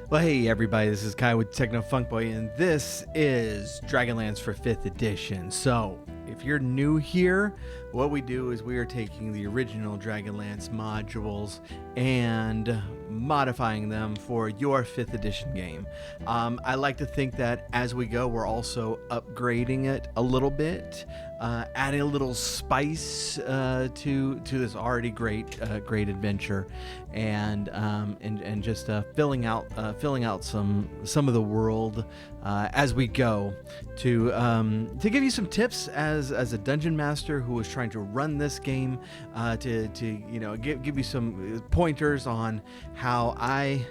Well, hey everybody, this is Kai with Techno Funk Boy, and this is DragonLance for 5th edition. So, if you're new here, what we do is we are taking the original DragonLance modules and modifying them for your 5th edition game. I like to think that as we go, we're also upgrading it a little bit, adding a little spice to this already great adventure, and just filling out some of the world as we go to give you some tips as a dungeon master who is trying to run this game, to give you some pointers on how I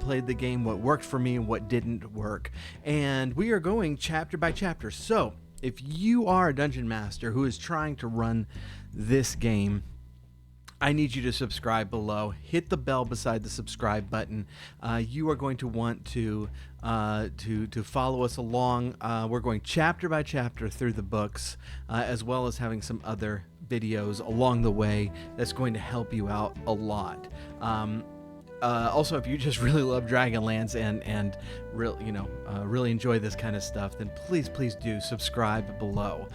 played the game, what worked for me and what didn't work. And we are going chapter by chapter. So if you are a dungeon master who is trying to run this game, I need you to subscribe below. Hit the bell beside the subscribe button. You are going to want to follow us along. We're going chapter by chapter through the books, as well as having some other videos along the way that's going to help you out a lot. Also, if you just really love Dragonlance and really enjoy this kind of stuff, then please do subscribe below.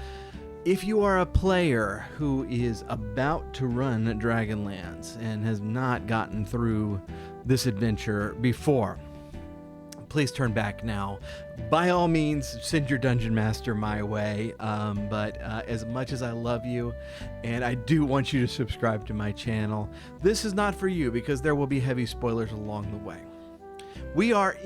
If you are a player who is about to run Dragonlance and has not gotten through this adventure before, please turn back now. By all means, send your dungeon master my way. But as much as I love you, and I do want you to subscribe to my channel, this is not for you because there will be heavy spoilers along the way. We're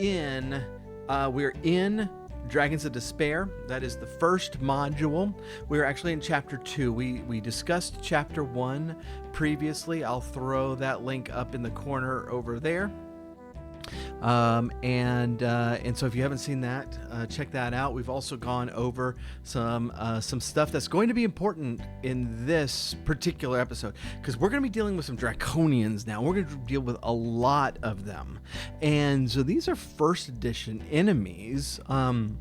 in Dragons of Despair. That is the first module. We're actually in chapter 2. We discussed chapter 1 previously. I'll throw that link up in the corner over there. And so if you haven't seen that, check that out. We've also gone over some stuff that's going to be important in this particular episode, because we're going to be dealing with some draconians now. We're going to deal with a lot of them, and so these are first edition enemies, and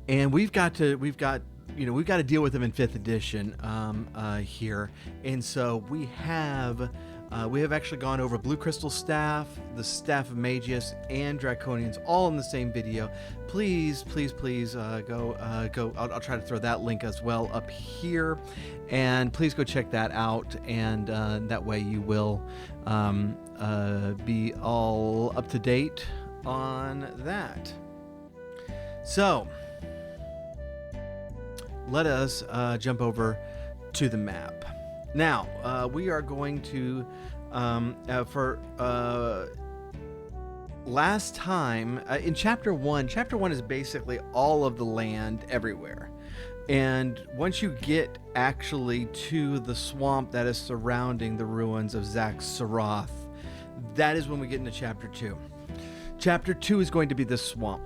we've got to deal with them in 5th edition here. And so we have actually gone over Blue Crystal Staff, the Staff of Magius, and Draconians all in the same video. Please go. I'll try to throw that link as well up here, and please go check that out. And that way you will be all up to date on that. So let us jump over to the map. Now, we are going to, last time, in chapter 1 is basically all of the land everywhere. And once you get actually to the swamp that is surrounding the ruins of Zaxxaroth, that is when we get into chapter 2. Chapter 2 is going to be the swamp.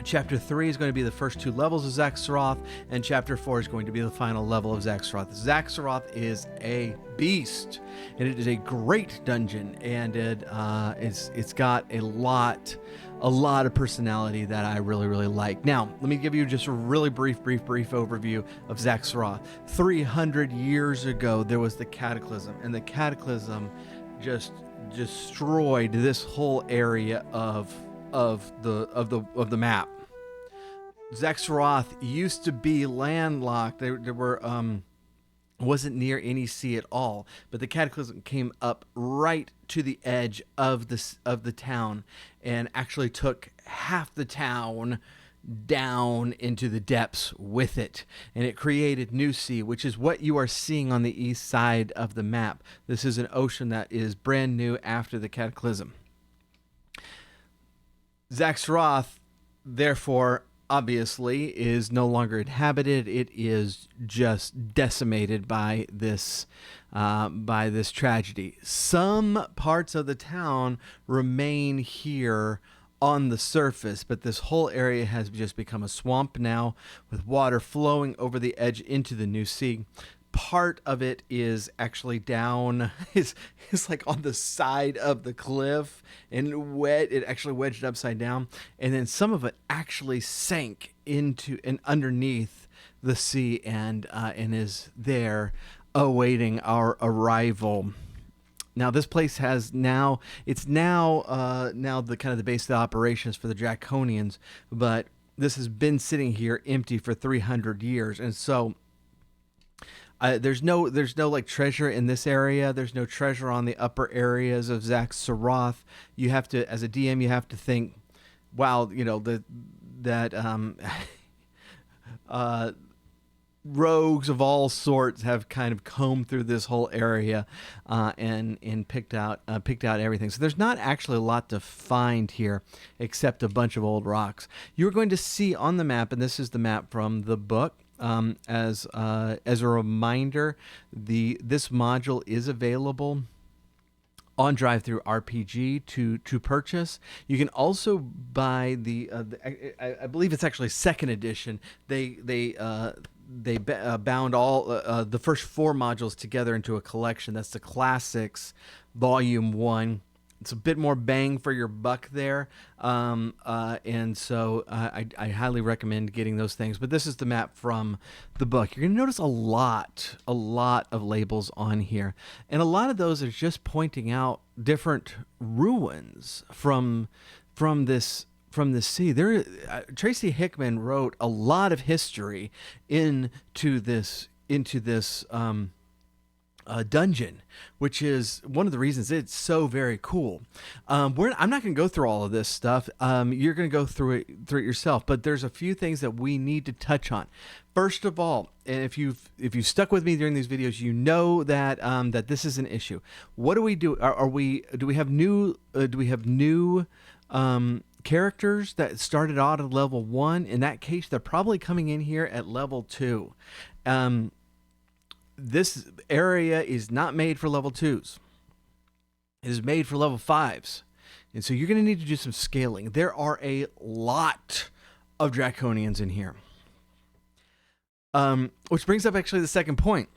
Chapter 3 is going to be the first 2 levels of Zaxxaroth, and Chapter 4 is going to be the final level of Zaxxaroth. Zaxxaroth is a beast, and it is a great dungeon, and it's got a lot of personality that I really like. Now, let me give you just a really brief overview of Zaxxaroth. 300 years ago, there was the Cataclysm, and the Cataclysm just destroyed this whole area of the map. Zaxxaroth used to be landlocked. There wasn't near any sea at all, but the Cataclysm came up right to the edge of the town and actually took half the town down into the depths with it, and it created New Sea, which is what you are seeing on the east side of the map. This is an ocean that is brand new after the Cataclysm. Zaxxaroth, therefore, obviously, is no longer inhabited. It is just decimated by this tragedy. Some parts of the town remain here on the surface, but this whole area has just become a swamp now, with water flowing over the edge into the New Sea. Part of it is actually down, is like on the side of the cliff, and it actually wedged upside down, and then some of it actually sank into and underneath the sea, and is there awaiting our arrival. Now this place has now it's now now the kind of the base of the operations for the draconians, but this has been sitting here empty for 300 years, and so there's no like treasure in this area. There's no treasure on the upper areas of Zach Saroth. You have to, as a DM, you have to think, wow, that rogues of all sorts have kind of combed through this whole area and picked out everything. So there's not actually a lot to find here except a bunch of old rocks. You're going to see on the map, and this is the map from the book. As a reminder, this module is available on Drive-Thru RPG to purchase. You can also buy I believe it's actually second edition. They bound all the first 4 modules together into a collection. That's the Classics Volume 1. It's a bit more bang for your buck there, and so I highly recommend getting those things. But this is the map from the book. You're going to notice a lot of labels on here, and a lot of those are just pointing out different ruins from this sea. Tracy Hickman wrote a lot of history into this dungeon, which is one of the reasons it's so very cool. I'm not going to go through all of this stuff. You're going to go through it yourself, but there's a few things that we need to touch on. First of all, and if you've stuck with me during these videos, you know that that this is an issue. What do we do? Do we have new characters that started out at level 1? In that case, they're probably coming in here at level 2. This area is not made for level 2s. It is made for level 5s. And so you're going to need to do some scaling. There are a lot of draconians in here. Which brings up actually the second point.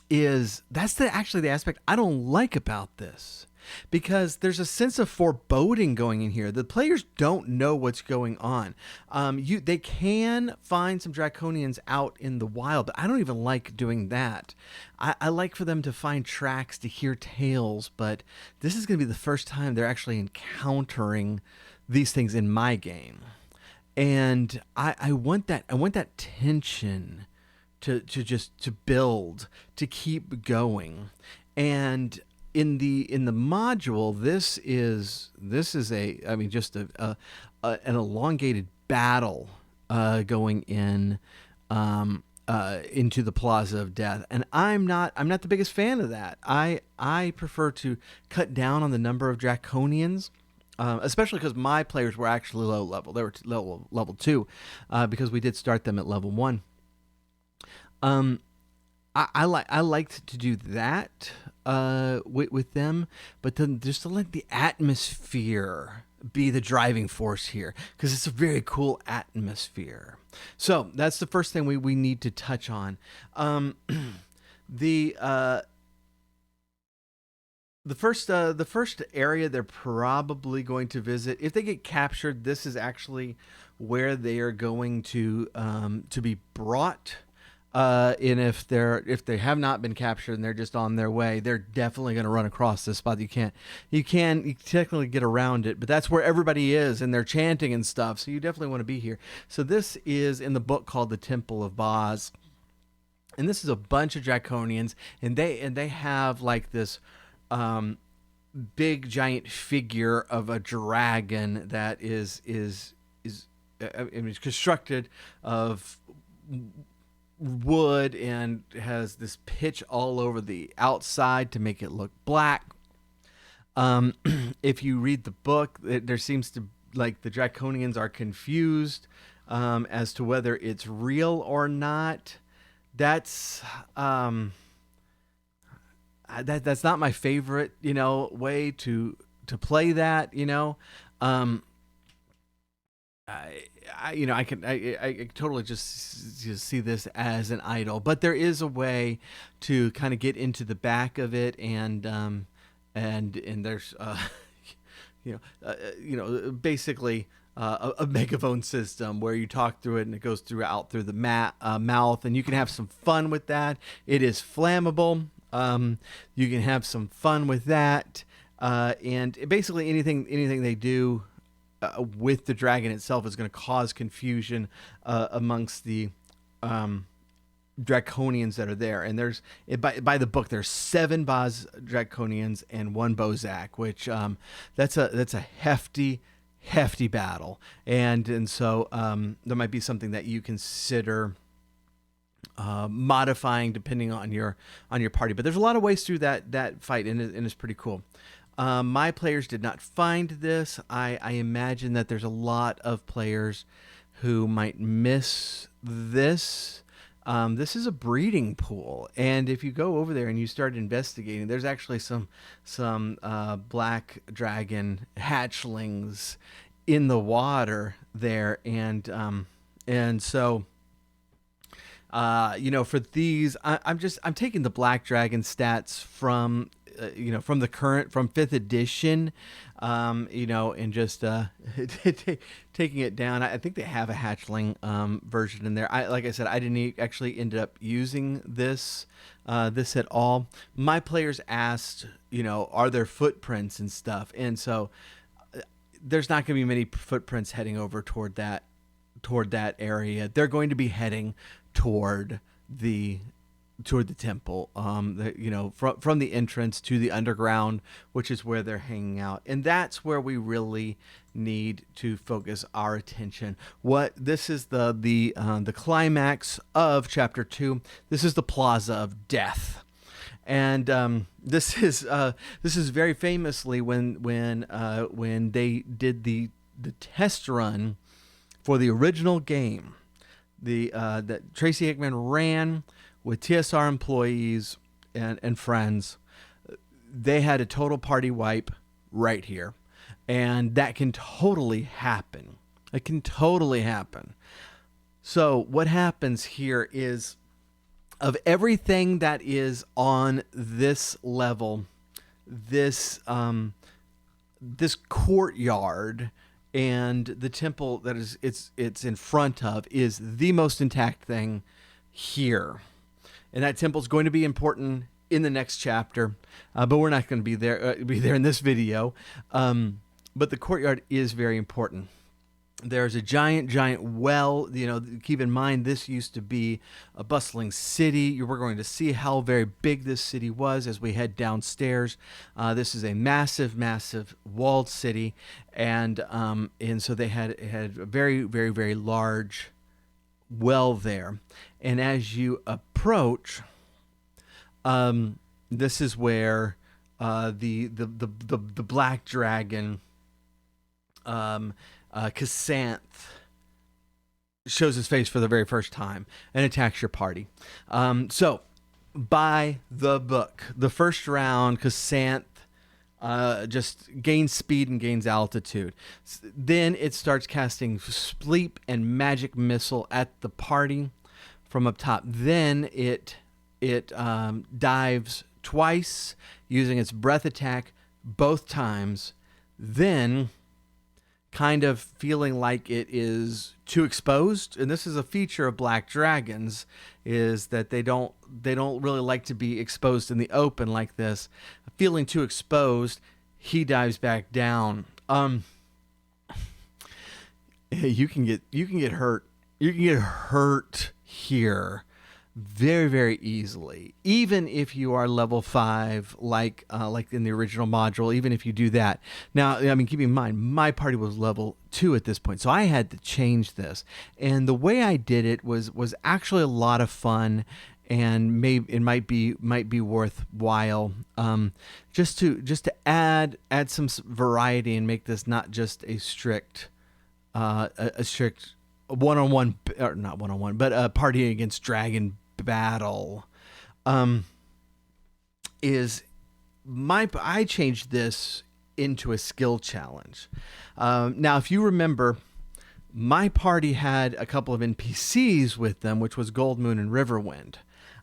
That's actually the aspect I don't like about this. Because there's a sense of foreboding going in here. The players don't know what's going on. They can find some draconians out in the wild, but I don't even like doing that. I like for them to find tracks, to hear tales, but this is going to be the first time they're actually encountering these things in my game. And I want that tension to build, to keep going. And in the module, this is an elongated battle going into the Plaza of Death, and I'm not the biggest fan of that. I prefer to cut down on the number of draconians, especially because my players were actually low level. They were level 2 because we did start them at level 1. I liked to do that with them, but then just to let the atmosphere be the driving force here, because it's a very cool atmosphere. So that's the first thing we need to touch on. The first area they're probably going to visit, if they get captured, this is actually where they are going to be brought. And if they have not been captured and they're just on their way, they're definitely going to run across this spot. You can technically get around it, but that's where everybody is, and they're chanting and stuff. So you definitely want to be here. So this is in the book called The Temple of Boz, and this is a bunch of draconians, and they have like this big giant figure of a dragon that is constructed of wood and has this pitch all over the outside to make it look black. If you read the book, there seems to, like, the draconians are confused as to whether it's real or not. That's that's not my favorite, way to play that, I totally just see this as an idol, but there is a way to kind of get into the back of it, and there's basically a megaphone system where you talk through it and it goes through the mouth, and you can have some fun with that. It is flammable. You can have some fun with that, and basically anything they do with the dragon itself is going to cause confusion amongst the draconians that are there. And there's by the book there's 7 Boz draconians and 1 Bozak, which that's a hefty battle, and so there might be something that you consider modifying depending on your party. But there's a lot of ways through that fight, and it's pretty cool. My players did not find this. I imagine that there's a lot of players who might miss this. This is a breeding pool, and if you go over there and you start investigating, there's actually some black dragon hatchlings in the water there, and so for these, I'm taking the black dragon stats from from 5th edition, and just taking it down. I think they have a hatchling version in there. Like I said, I didn't actually end up using this at all. My players asked, are there footprints and stuff, and so there's not going to be many footprints heading over toward that area. They're going to be heading toward the temple, from the entrance to the underground, which is where they're hanging out, and that's where we really need to focus our attention. This is the climax of chapter 2. This is the Plaza of Death, and this is very famously when they did the test run for the original game, that Tracy Hickman ran with TSR employees and friends. They had a total party wipe right here, and that can totally happen. It can totally happen. So what happens here is, of everything that is on this level, this courtyard and the temple that it's in front of is the most intact thing here. And that temple is going to be important in the next chapter, but we're not going to be there in this video. But the courtyard is very important. There's a giant well. Keep in mind, this used to be a bustling city. We're going to see how very big this city was as we head downstairs. This is a massive walled city, and so they had a very large well there. And as you approach, this is where the black dragon, Casanth, shows his face for the very first time and attacks your party. So by the book, the first round, Casanth just gains speed and gains altitude. Then it starts casting sleep and magic missile at the party from up top. Then it dives twice using its breath attack both times. Then, kind of feeling like it is too exposed, and this is a feature of black dragons, is that they don't really like to be exposed in the open like this. Feeling too exposed, he dives back down. You can get hurt. You can get hurt here very easily, even if you are level 5, like in the original module. Even if you do that, now, keep in mind, my party was level 2 at this point, so I had to change this, and the way I did it was actually a lot of fun, and maybe it might be worthwhile, just to add some variety and make this not just a strict one-on-one, or not one-on-one, but a party against dragon battle. I changed this into a skill challenge. Now, if you remember, my party had a couple of NPCs with them, which was Gold Moon and Riverwind.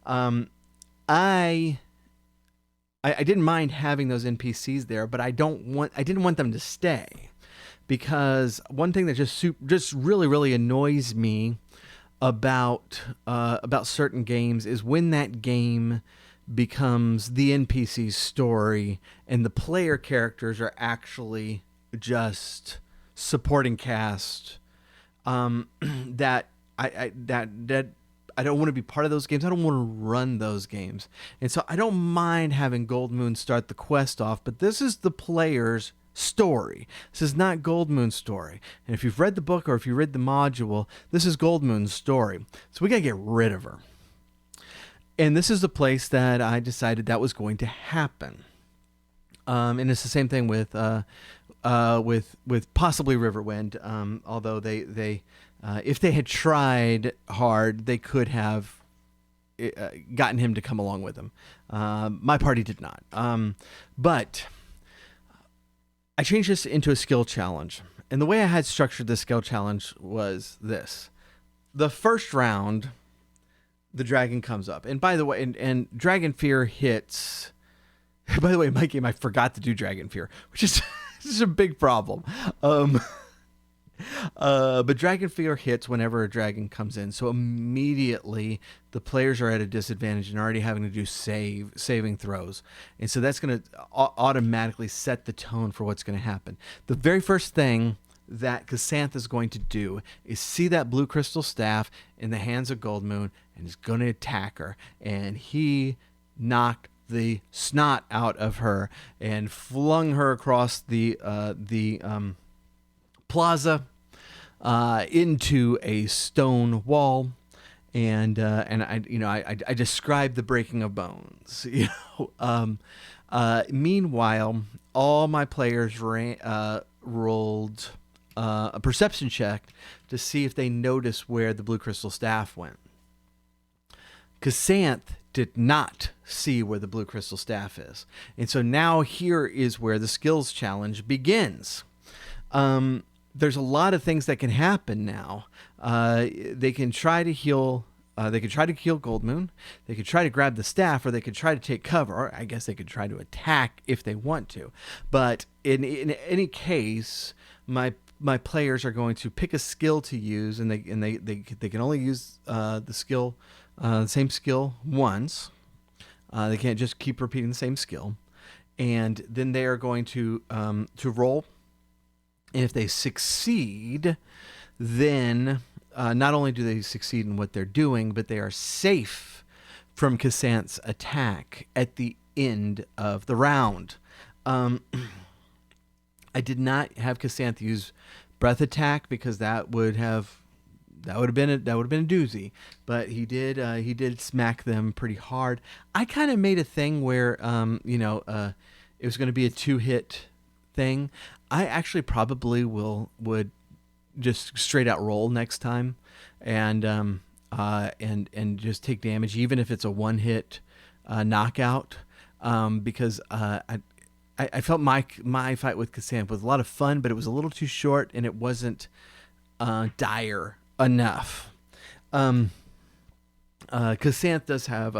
I didn't mind having those NPCs there, but I didn't want them to stay, because one thing that just really annoys me about certain games is when that game becomes the NPC's story, and the player characters are actually just supporting cast. That I don't want to be part of those games. I don't want to run those games. And so I don't mind having Gold Moon start the quest off, but this is the player's story. This is not Gold Moon's story. And if you've read the book or if you read the module, this is Gold Moon's story. So we got to get rid of her. And this is the place that I decided that was going to happen. And it's the same thing with possibly Riverwind. Although they if they had tried hard, they could have gotten him to come along with them. My party did not. But I changed this into a skill challenge. And the way I had structured this skill challenge was this. The first round, the dragon comes up. And by the way, and Dragon Fear hits. By the way, in my game, I forgot to do Dragon Fear, which is this is a big problem. But Dragon Fear hits whenever a dragon comes in. So immediately the players are at a disadvantage and already having to do saving throws. And so that's going to automatically set the tone for what's going to happen. The very first thing that Cassantha is going to do is see that blue crystal staff in the hands of Gold Moon and is going to attack her. And he knocked the snot out of her and flung her across the plaza into a stone wall, and I described the breaking of bones. Meanwhile, all my players rolled a perception check to see if they noticed where the blue crystal staff went. Cassantha did not see where the blue crystal staff is, and so now here is where the skills challenge begins. There's a lot of things that can happen now. They can try to heal. They could try to kill Gold Moon. They could try to grab the staff, or they could try to take cover. Or I guess they could try to attack if they want to. But in any case, my players are going to pick a skill to use, and they can only use the same skill once. They can't just keep repeating the same skill, and then they are going to roll. And if they succeed, then not only do they succeed in what they're doing, but they are safe from Cassantha's attack at the end of the round. I did not have Cassantha use breath attack because that would have been a doozy. But he did smack them pretty hard. I kind of made a thing where it was going to be a 2-hit thing. I actually probably would just straight out roll next time, and just take damage even if it's a 1-hit knockout, because I felt my fight with Cassantha was a lot of fun, but it was a little too short and it wasn't dire enough. Cassantha does have,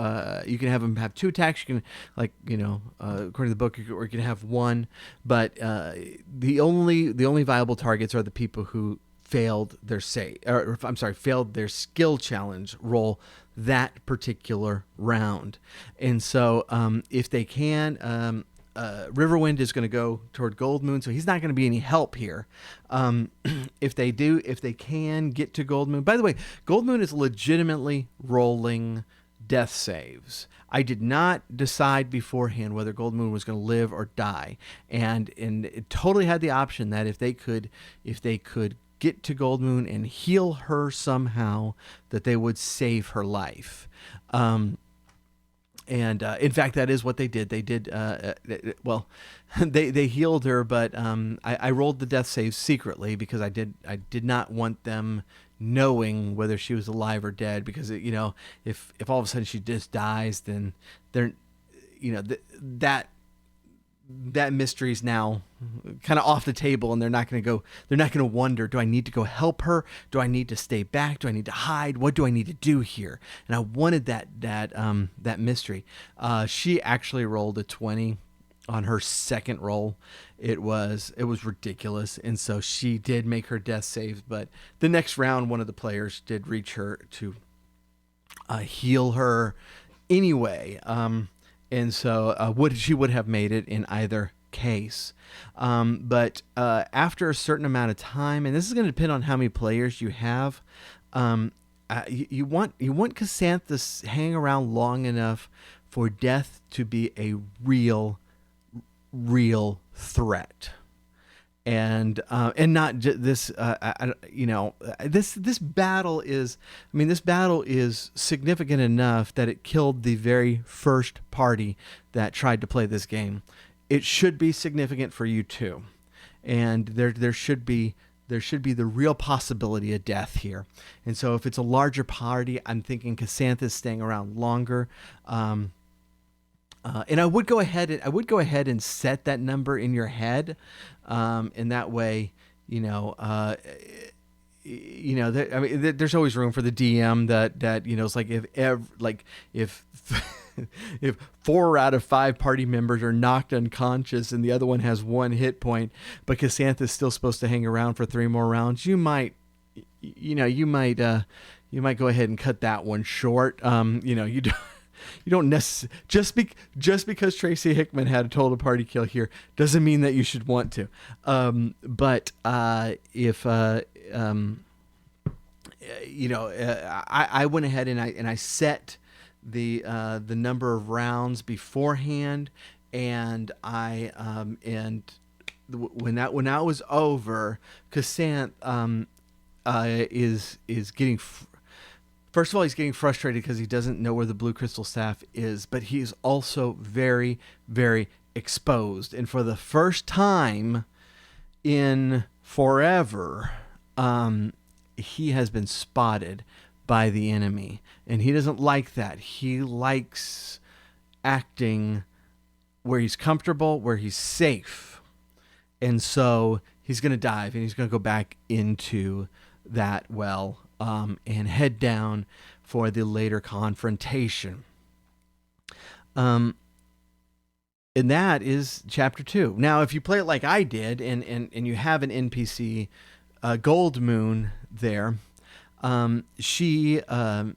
you can have him have 2 attacks. You can, according to the book, or you can have 1. But the only viable targets are the people who failed their failed their skill challenge roll that particular round. And so if they can, Riverwind is going to go toward Gold Moon, so he's not going to be any help here. If they can get to Gold Moon. By the way, Gold Moon is legitimately rolling death saves. I did not decide beforehand whether Gold Moon was going to live or die, and it totally had the option that if they could get to Gold Moon and heal her somehow, that they would save her life. And in fact, that is what they did. They did, they healed her, but I rolled the death save secretly because I did not want them knowing whether she was alive or dead, because if all of a sudden she just dies, then that mystery is now kind of off the table, and they're not going to wonder, do I need to go help her? Do I need to stay back? Do I need to hide? What do I need to do here? And I wanted that mystery. She actually rolled a 20 on her second roll. It was ridiculous. And so she did make her death save, but the next round, one of the players did reach her to heal her anyway. and so she would have made it in either case. But after a certain amount of time, and this is going to depend on how many players you have, you want Chrysanthus to hang around long enough for death to be a real threat. And not this this battle is, I mean, this battle is significant enough that it killed the very first party that tried to play this game. It should be significant for you too, and there should be the real possibility of death here. And so if it's a larger party, I'm thinking Chrysanthus staying around longer. And I would go ahead and set that number in your head, and that way, there's always room for the DM that it's like if if 4 out of 5 party members are knocked unconscious and the other one has 1 hit point, but Chrysanthus is still supposed to hang around for 3 more rounds, you might go ahead and cut that one short. You don't necessarily just because Tracy Hickman had a total party kill here doesn't mean that you should want to. But if I went ahead and I set the number of rounds beforehand, and when that was over, Chrysanthus is getting. First of all, he's getting frustrated because he doesn't know where the blue crystal staff is, but he's also very, very exposed. And for the first time in forever, he has been spotted by the enemy. And he doesn't like that. He likes acting where he's comfortable, where he's safe. And so he's going to dive, and he's going to go back into that well. And head down for the later confrontation. And that is chapter 2. Now, if you play it like I did, and you have an NPC, Gold Moon there, she can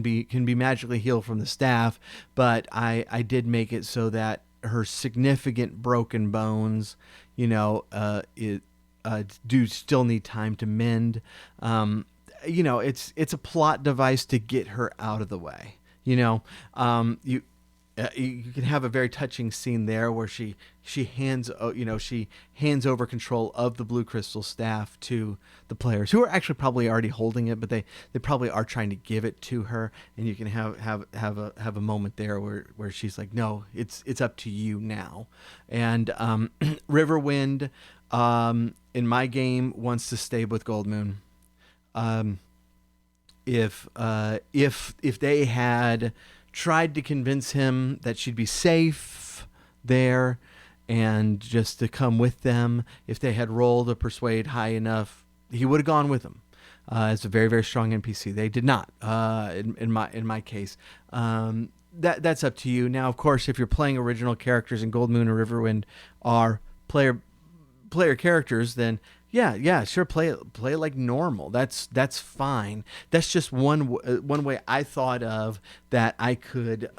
be magically healed from the staff, but I did make it so that her significant broken bones, do still need time to mend. It's a plot device to get her out of the way. You can have a very touching scene there where she hands over control of the blue crystal staff to the players, who are actually probably already holding it, but they probably are trying to give it to her, and you can have a moment there where she's like, no, it's up to you now. And Riverwind, in my game, wants to stay with Gold Moon. If they had tried to convince him that she'd be safe there and just to come with them, if they had rolled a persuade high enough, he would have gone with them. It's a very, very strong NPC. They did not, in my case. That's up to you. Now, of course, if you're playing original characters and Gold Moon and Riverwind are player characters, then yeah, sure, play it like normal. That's fine. That's just one way I thought of that I could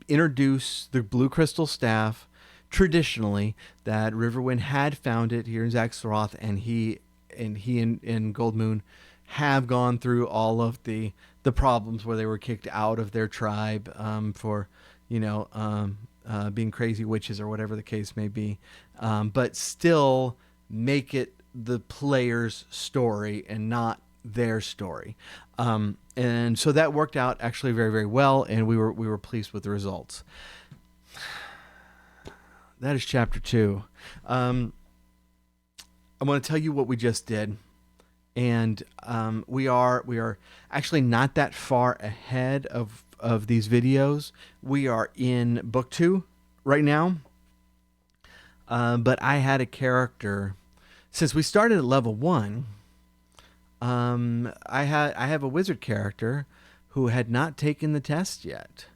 introduce the blue crystal staff traditionally, that Riverwind had found it here in Zaxxaroth, and he and Gold Moon have gone through all of the problems where they were kicked out of their tribe for being crazy witches or whatever the case may be, but still make it the player's story and not their story. And so that worked out actually very, very well, and we were pleased with the results. That is chapter 2. I'm going to tell you what we just did, and we are actually not that far ahead of these videos. We are in book 2 right now, but I had a character since we started at level 1. I have a wizard character who had not taken the test yet,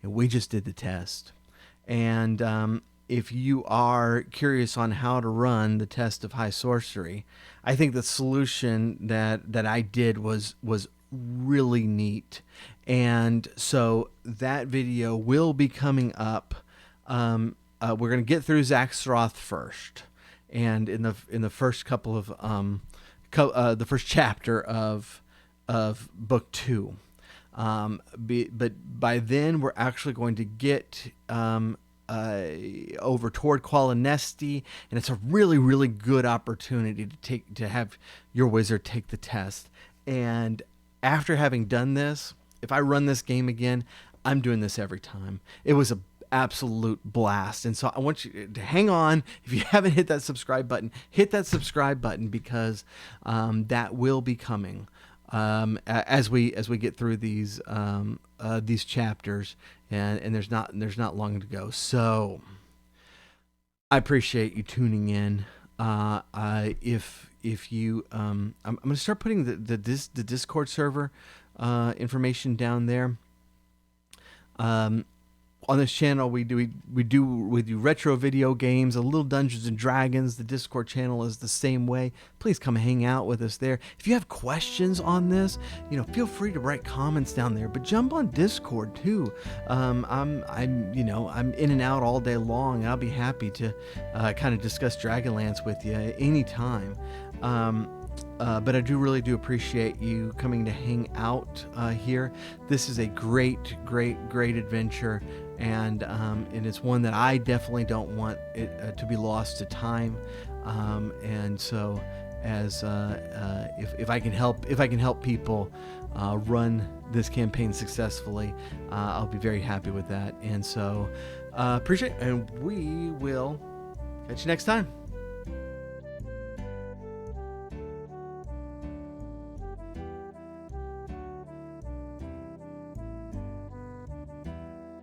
and we just did the test. And if you are curious on how to run the test of high sorcery, I think the solution that I did was really neat. And so that video will be coming up. We're gonna get through Zaxxroth first, and in the first couple of the first chapter of book 2. But by then we're actually going to get over toward Qualinesti, and it's a really good opportunity to have your wizard take the test. And after having done this, if I run this game again, I'm doing this every time. It was a absolute blast. And so I want you to hang on. If you haven't hit that subscribe button, hit that subscribe button, because that will be coming as we get through these chapters, and there's not long to go. So I appreciate you tuning in. If you I'm going to start putting the Discord server information down there. On this channel, we do retro video games, a little Dungeons and Dragons. The Discord channel is the same way. Please come hang out with us there. If you have questions on this, feel free to write comments down there. But jump on Discord too. I'm in and out all day long. I'll be happy to kind of discuss Dragonlance with you anytime. But I really do appreciate you coming to hang out here. This is a great adventure, and it's one that I definitely don't want it to be lost to time. And so, as if I can help people run this campaign successfully, I'll be very happy with that. And so, appreciate it, and we will catch you next time.